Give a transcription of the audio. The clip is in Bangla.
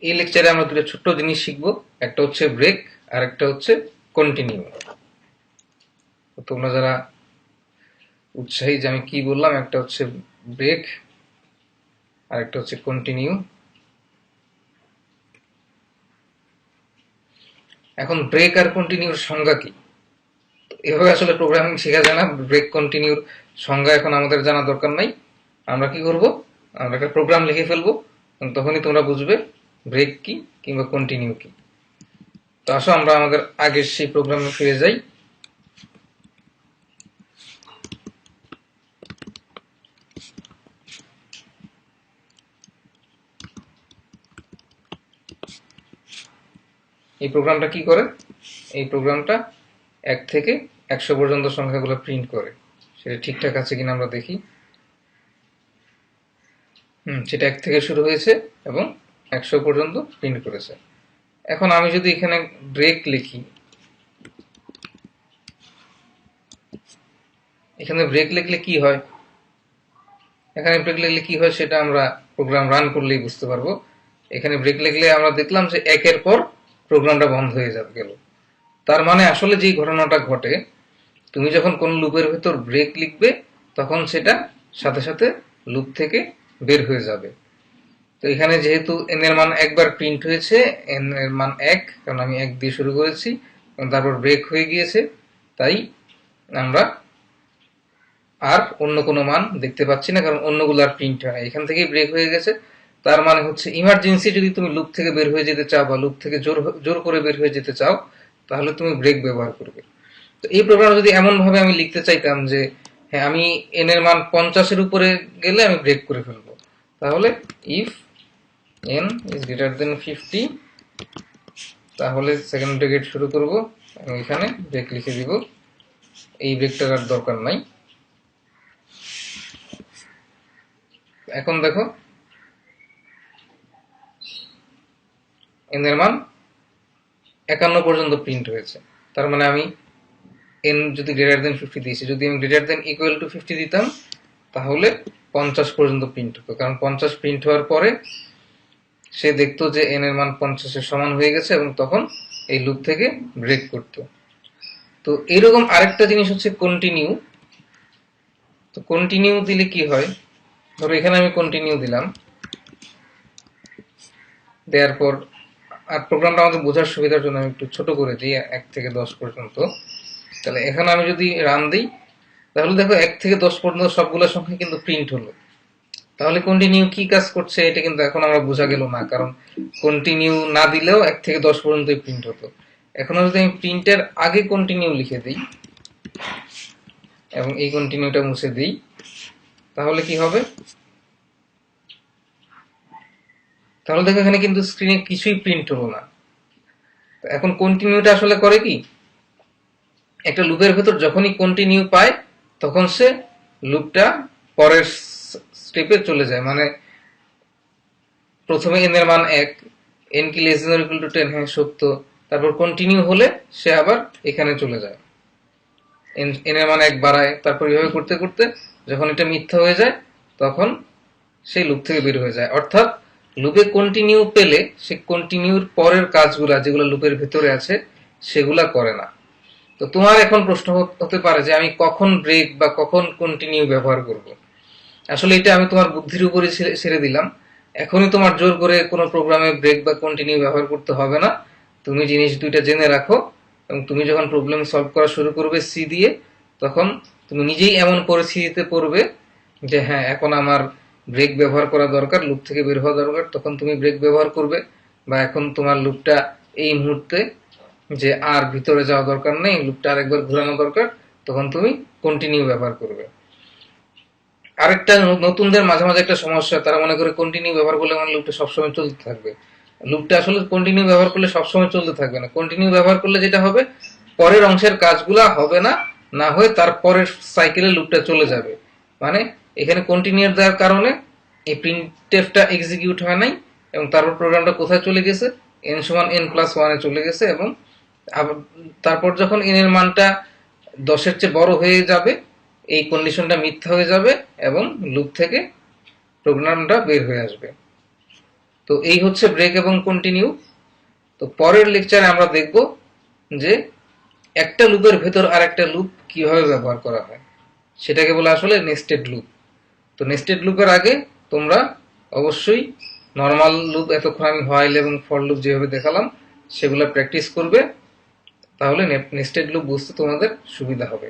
এই লেকচারে আমরা দুটো ছোট্ট জিনিস শিখবো, একটা হচ্ছে ব্রেক আর একটা হচ্ছে কন্টিনিউ। তোমরা যারা উৎসাহী যে আমি কি বললাম, একটা হচ্ছে ব্রেক আর একটা হচ্ছে কন্টিনিউ। এখন ব্রেক আর কন্টিনিউর সংজ্ঞা কি? এভাবে আসলে প্রোগ্রামিং শেখা যায় না। ব্রেক কন্টিনিউর সংজ্ঞা এখন আমাদের জানা দরকার নাই। আমরা কি করব, আমরা একটা প্রোগ্রাম লিখে ফেলবো, তখনই তোমরা বুঝবে ব্রেক কি কিংবা কন্টিনিউ কি। তো আসো আমরা আমাদের আগের সেই প্রোগ্রামে ফিরে যাই। এই প্রোগ্রামটা কি করে? এই প্রোগ্রামটা 1 থেকে 100 পর্যন্ত সংখ্যাগুলো প্রিন্ট করে। সেটা ঠিকঠাক আছে কিনা আমরা দেখি। সেটা 1 থেকে শুরু হয়েছে এবং 100 পর্যন্ত প্রিন্ট করেছে। এখন আমি যদি এখানে ব্রেক লিখি, এখানে ব্রেক লিখলে কি হয়, এখানে ব্রেক লিখলে কি হয় সেটা আমরা প্রোগ্রাম রান করলেই বুঝতে পারবো। এখানে ব্রেক লিখলে আমরা দেখলাম যে একের পর প্রোগ্রামটা বন্ধ হয়ে গেল। তার মানে আসলে যেই ঘটনাটা ঘটে, তুমি যখন কোন লুপের ভেতর ব্রেক লিখবে তখন সেটা সাথে সাথে লুপ থেকে বের হয়ে যাবে। তো এখানে যেহেতু n এর মান একবার প্রিন্ট হয়েছে, n এর মান 1, কারণ আমি 1 দিয়ে শুরু করেছি এবং তারপর ব্রেক হয়ে গিয়েছে, তাই আমরা আর অন্য কোনো মান দেখতে পাচ্ছি না, কারণ অন্যগুলো আর প্রিন্ট হয় না, এখান থেকেই ব্রেক হয়ে গেছে। তার মানে হচ্ছে ইমার্জেন্সি যদি তুমি লুপ থেকে বের হয়ে যেতে চাও বা লুপ থেকে জোর করে বের হয়ে যেতে চাও, তাহলে তুমি ব্রেক ব্যবহার করবে। তো এই প্রোগ্রাম যদি এমন ভাবে আমি লিখতে চাইতাম যে হ্যাঁ, আমি n এর মান 50-এর উপরে গেলে আমি ব্রেক করে ফেলবো, তাহলে if n is greater than 50, তাহলে সেকেন্ড ব্রেকেট শুরু করব এবং এখানে ব্রেক লিখে দিব। এই ব্রেকটার আর দরকার নাই। এখন দেখো n এর মান 51 পর্যন্ত প্রিন্ট হয়েছে। তার মানে আমি n যদি গ্রেটার দেন 50 দিয়েছি, যদি আমি গ্রেটার দেন ইকুয়াল টু 50 দিতাম তাহলে 50 পর্যন্ত প্রিন্ট হতো, কারণ 50 প্রিন্ট হওয়ার পরে সে দেখতো যে n এর মান 50-এর সমান হয়ে গেছে এবং তখন এই লুপ থেকে ব্রেক করতো। তো এইরকম আরেকটা জিনিস হচ্ছে কন্টিনিউ। তো কন্টিনিউ দিলে কি হয়, ধরো এখানে আমি কন্টিনিউ দিলাম, দেওয়ার পর আর প্রোগ্রামটা আমাদের বোঝার সুবিধার জন্য আমি একটু ছোট করে দিই 1 থেকে 10 পর্যন্ত। তাহলে এখানে আমি যদি রান দিই, তাহলে দেখো 1 থেকে 10 পর্যন্ত সবগুলো সংখ্যা কিন্তু প্রিন্ট হলো। তাহলে কন্টিনিউ কি কাজ করছে এটা কিন্তু এখন আমরা বোঝা গেল না, কারণ কন্টিনিউ না দিলেও 1 থেকে 10 পর্যন্তই প্রিন্ট হতো। এখন যদি আমি প্রিন্টের আগে কন্টিনিউ লিখে দিই এবং এই কন্টিনিউটা মুছে দিই, তাহলে কি হবে, তাহলে দেখো এখানে কিন্তু স্ক্রিনে কিছুই প্রিন্ট হলো না। এখন কন্টিনিউটা আসলে করে কি, একটা লুপের ভেতর যখনই কন্টিনিউ পায় তখন সে লুপটা পরের স্টেপে চলে যায়। মানে প্রথমে n এর মান 1, n কি লেস দেন ইকুয়াল টু 10, হ্যাঁ সত্য, তারপর কন্টিনিউ হলে সে আবার এখানে চলে যায়, n এর মান 1 বাড়ায়, তারপর এইভাবে করতে করতে যখন এটা মিথ্যা হয়ে যায় তখন সেই লুপ থেকে বের হয়ে যায়। অর্থাৎ লুপে কন্টিনিউ পেলে সে কন্টিনিউর পরের কাজগুলা যেগুলো লুপের ভেতরে আছে সেগুলা করে না। তো তোমার এখন প্রশ্ন হতে পারে যে আমি কখন ব্রেক বা কখন কন্টিনিউ ব্যবহার করব। আসলে এটা আমি তোমার বুদ্ধির উপরে ছেড়ে দিলাম। এখনই তোমার জোর করে কোনো প্রোগ্রামে ব্রেক বা কন্টিনিউ ব্যবহার করতে হবে না। তুমি জিনিস দুইটা জেনে রাখো এবং তুমি যখন প্রবলেম সলভ করা শুরু করবে সি দিয়ে, তখন তুমি নিজেই এমন পরিস্থিতিতে পড়বে যে হ্যাঁ, এখন আমার ব্রেক ব্যবহার করা দরকার, লুপ থেকে বের হওয়া দরকার, তখন তুমি ব্রেক ব্যবহার করবে। বা এখন তোমার লুপটা এই মুহূর্তে যে আর ভিতরে যাওয়া দরকার নেই, লুপটা আরেকবার ঘোরানো দরকার, তখন তুমি কন্টিনিউ ব্যবহার করবে। আরেকটা নতুনদের মাঝে মাঝে একটা সমস্যা, তারা মনে করে কন্টিনিউ ব্যবহার করলে মানে লুপটা সবসময় চলতে থাকবে। লুপটা আসলে কন্টিনিউ ব্যবহার করলে সবসময় চলতে থাকবে না। কন্টিনিউ ব্যবহার করলে যেটা হবে, পরের অংশের কাজগুলা হবে না, না হয়ে তার পরের সাইকেলে লুপটা চলে যাবে। মানে এখানে কন্টিনিউ দেওয়ার কারণে এই প্রিন্টএফটা এক্সিকিউট হয় নাই এবং তারপর প্রোগ্রামটা কোথায় চলে গেছে, n সমান n+1 এ চলে গেছে এবং তারপর যখন n এর মানটা 10-এর চেয়ে বড় হয়ে যাবে এই কন্ডিশনটা মিথ্যা হয়ে যাবে এবং লুপ থেকে প্রোগ্রামটা বের হয়ে আসবে। তো এই হচ্ছে ব্রেক এবং কন্টিনিউ। তো পরের লেকচারে আমরা দেখব যে একটা লুপের ভেতর আর একটা লুপ কিভাবে ব্যবহার করা হয়, সেটাকে বলে আসলে নেস্টেড লুপ। তো নেস্টেড লুপের আগে তোমরা অবশ্যই নর্মাল লুপ, এতক্ষণ আমি হোয়াইল এবং ফর লুপ যেভাবে দেখালাম সেগুলো প্র্যাকটিস করবে, তাহলে নেস্টেড লুপ বুঝতে তোমাদের সুবিধা হবে।